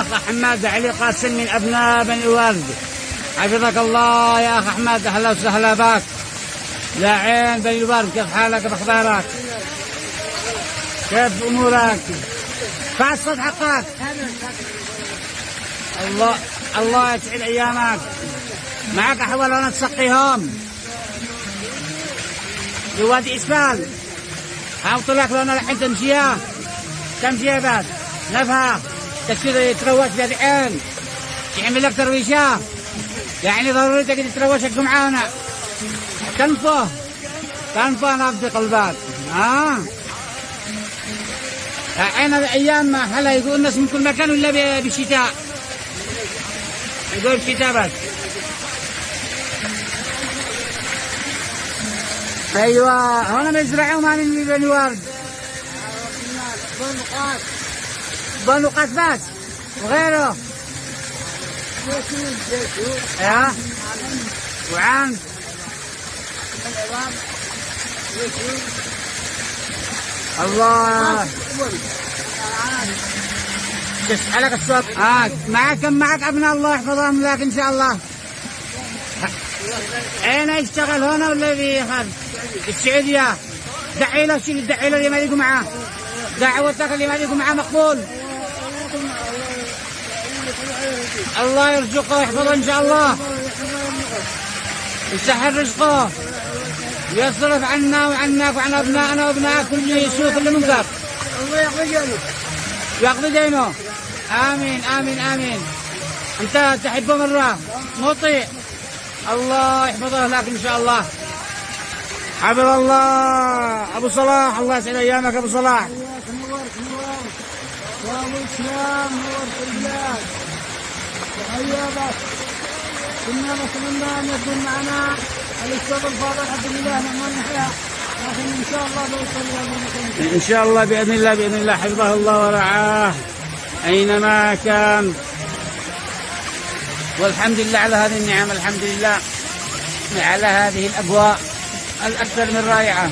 أخ حماد علي قاسم من أبناء بني ورد، حفظك الله يا أخ أحمد، أهلا وسهلا بك يا عين بني ورد. كيف حالك بأخبارك؟ كيف أمورك؟ فعل صوت حقك. الله يسعد أيامك. معك أحوال أنا تسقيهم بوادي إسفال. حاوط لك لو أنا الحين تمشيها بعد نفها تشتري تروش بهذه عين يعمل لك ترويشة، يعني ضروري تقدر تروشك معانا. تنفه نبض قلبك. عين الأيام هلا يقول الناس من كل مكان ولا بالشتاء، يقول الشتاء بس. ايوه هنا بيزرعوا ما من بني ورد، بنقاط بس وغيره. ايوه وعن الله تسألك السؤال. معك ابناء الله يحفظهم لك ان شاء الله. اين يشتغل هنا ولا في السعودية؟ دعي له اللي ما يجوا معاه، دعوتك اللي ما يجوا معاه مقبول. الله يرزقه ويحفظه ان شاء الله، يسهل رزقه، يصرف عنا وعنك وعن ابنائنا وابنائك كل يسوء كل منكر. الله يقضي دينه. امين امين امين. انت تحبه مره مطيع، الله يحفظه لك ان شاء الله. حفظ الله ابو صلاح، الله يسعد ايامك ابو صلاح. نورت يا ابو اسلام، نورت البلاد. تحيا بك. كنا نتمنى ان يكون معنا الاستاذ الفاضل عبد الله نعمان يحيى، لكن ان شاء الله بيوصل الى المكان. ان شاء الله باذن الله حفظه الله ورعاه اينما كان. والحمد لله على هذه النعم، الحمد لله على هذه الأجواء الأكثر من رائعة.